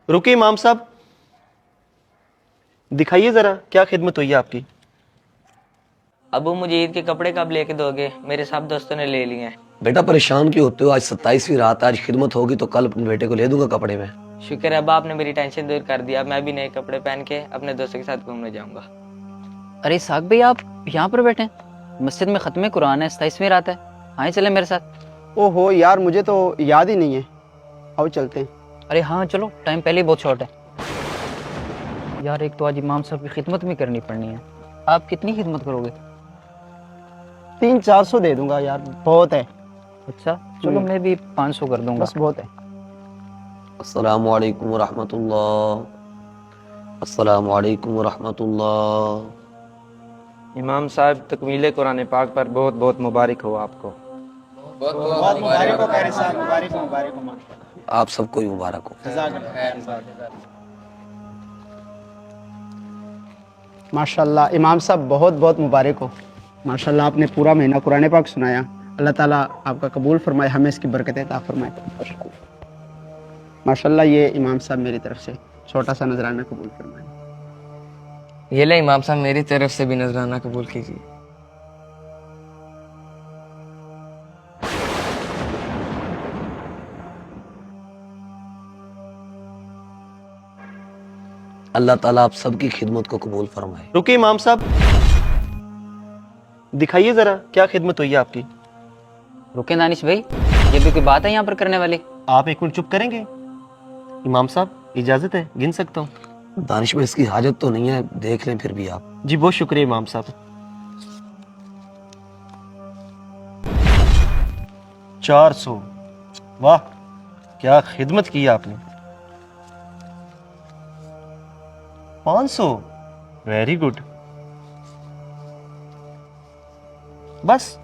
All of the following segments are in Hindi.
रुकिए इमाम साहब, दिखाइए जरा क्या खिदमत हुई है आपकी। अबू मुझे ईद के कपड़े कब लेके दोगे? मेरे सब दोस्तों ने ले लिए हैं। बेटा परेशान क्यों होते हो? आज 27वीं रात, आज खिदमत होगी तो कल अपने बेटे को ले दूंगा कपड़े में। शुक्र है अब्बा, आपने मेरी टेंशन दूर कर दिया। मैं भी नए कपड़े पहन के अपने दोस्तों के साथ घूमने जाऊंगा। अरे साग भाई, आप यहाँ पर बैठे हैं? मस्जिद में ख़त्म कुरान है, 27वीं रात है। आए चले मेरे साथ। ओहो यार, मुझे तो याद ही नहीं है। आओ चलते हैं। अरे हाँ चलो, टाइम पहले ही बहुत शॉर्ट है यार। एक तो आज इमाम साहब की खिदमत भी करनी पड़नी है। आप कितनी खिदमत करोगे? 300-400 दे दूंगा यार, बहुत है। अच्छा चलो, मैं भी 500 कर दूंगा। बस बहुत है। अस्सलामु अलैकुम रहमतुल्लाह, अस्सलामु अलैकुम रहमतुल्लाह। इमाम साहब तकमील कुरान पाक पर बहुत बहुत मुबारक हो आपको। बहुत मुबारक हो कारी साहब, मुबारक हो, मुबारक हो। आप सबको भी मुबारक हो। माशाल्लाह इमाम साहब, बहुत बहुत मुबारक हो। माशाल्लाह आपने पूरा महीना कुरान पाक सुनाया। अल्लाह ताला आपका कबूल फरमाए, हमें इसकी बरकतें अता फरमाए। माशाल्लाह ये इमाम साहब मेरी तरफ से छोटा सा नजराना कबूल फरमाए। ये ले इमाम साहब, मेरी तरफ से भी नजराना कबूल कीजिए। अल्लाह ताला आप सबकी खिदमत को कबूल फरमाए। रुकिए इमाम साहब, दिखाइए जरा क्या खिदमत हुई है आपकी। रुके दानिश भाई, ये भी कोई बात है यहाँ पर करने वाली? आप एक मिनट चुप करेंगे? इमाम साहब इजाजत है, गिन सकता हूँ? दानिश में इसकी हाजत तो नहीं है, देख लें फिर भी आप। जी बहुत शुक्रिया इमाम साहब। 400, वाह क्या खिदमत की आपने। 500, वेरी गुड। बस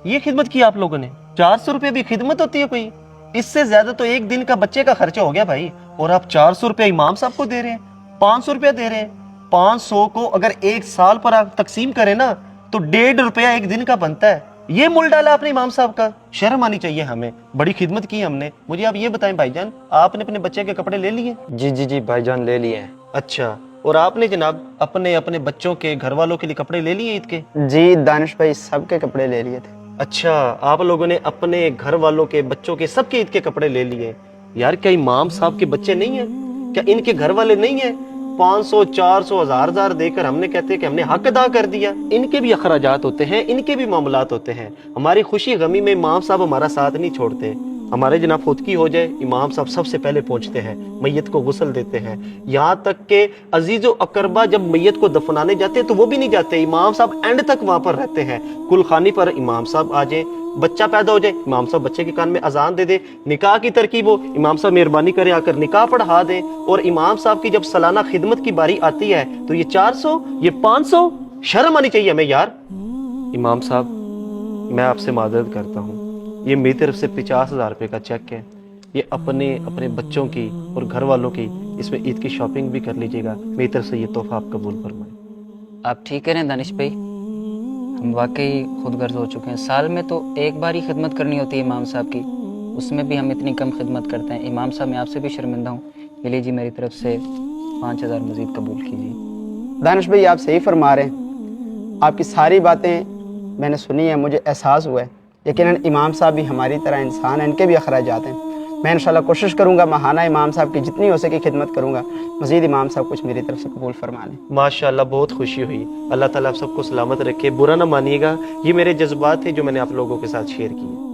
ये खिदमत की आप लोगों ने? 400 रुपये भी खिदमत होती है कोई? इससे ज्यादा तो एक दिन का बच्चे का खर्चा हो गया भाई। और आप 400 रुपया इमाम साहब को दे रहे हैं, 500 रुपया दे रहे हैं। 500 को अगर एक साल पर आप तकसीम करें ना तो 1.5 रुपया एक दिन का बनता है। ये मुल डाला आपने इमाम साहब का, शर्म आनी चाहिए हमें। बड़ी खिदमत की हमने। मुझे आप ये बताएं भाईजान, आपने अपने बच्चे के कपड़े ले लिए? जी भाईजान, ले लिए हैं। अच्छा, और आपने जनाब अपने अपने बच्चों के घर वालों के लिए कपड़े ले लिए ईद के? जी दानिश भाई, सबके कपड़े ले लिए थे। अच्छा, आप लोगों ने अपने घर वालों के, बच्चों के, सबके ईद के कपड़े ले लिए। यार क्या इमाम साहब के बच्चे नहीं है? क्या इनके घर वाले नहीं है? 500, 400, हजार देकर हमने कहते हैं कि हमने हक अदा कर दिया। इनके भी अखराजात होते हैं, इनके भी मामलात होते हैं। हमारी खुशी गमी में इमाम साहब हमारा साथ नहीं छोड़ते। हमारे जनाब फुतकी हो जाए, इमाम साहब सबसे पहले पहुंचते हैं, मैयत को गुस्ल देते हैं। यहाँ तक के अजीजो अकरबा जब मैयत को दफनाने जाते हैं तो वो भी नहीं जाते, इमाम साहब एंड तक वहां पर रहते हैं। कुलखानी पर इमाम साहब आ जाए, बच्चा पैदा हो जाए, इमाम साहब बच्चे के कान में अजान दे दे, निकाह की तरकीब हो, इमाम साहब मेहरबानी करे आकर निकाह पढ़ा दे। और इमाम साहब की जब सालाना खिदमत की बारी आती है तो ये 400, ये 500, शर्म आनी चाहिए हमें यार। इमाम साहब मैं आपसे मादरत करता हूँ, ये मेरी तरफ से 50,000 रुपये का चेक है। ये अपने बच्चों की और घर वालों की इसमें ईद की शॉपिंग भी कर लीजिएगा। मेरी तरफ से ये तोहफा आप कबूल फरमाएं। आप ठीक कह रहे हैं दानिश भाई, हम वाकई खुदगर्ज हो चुके हैं। साल में तो एक बार ही खिदमत करनी होती है इमाम साहब की, उसमें भी हम इतनी कम खिदमत करते हैं। इमाम साहब मैं आपसे भी शर्मिंदा हूँ। ये लीजिए मेरी तरफ से 5,000 मजीद कबूल कीजिए। दानिश भाई आप सही फरमा रहे हैं, आपकी सारी बातें मैंने सुनी है, मुझे एहसास हुआ है। यकीनन इमाम साहब भी हमारी तरह इंसान हैं, इनके भी अखराजात हैं। मैं इंशाल्लाह कोशिश करूँगा माहाना इमाम साहब की जितनी हो सके खिदमत करूँगा। मज़ीद इमाम साहब कुछ मेरी तरफ से कबूल फरमा लें। माशाल्लाह बहुत खुशी हुई। अल्लाह ताला आप सबको सलामत रखे, बुरा ना मानिएगा। ये मेरे जज्बात थे जो मैंने आप लोगों के साथ शेयर किए।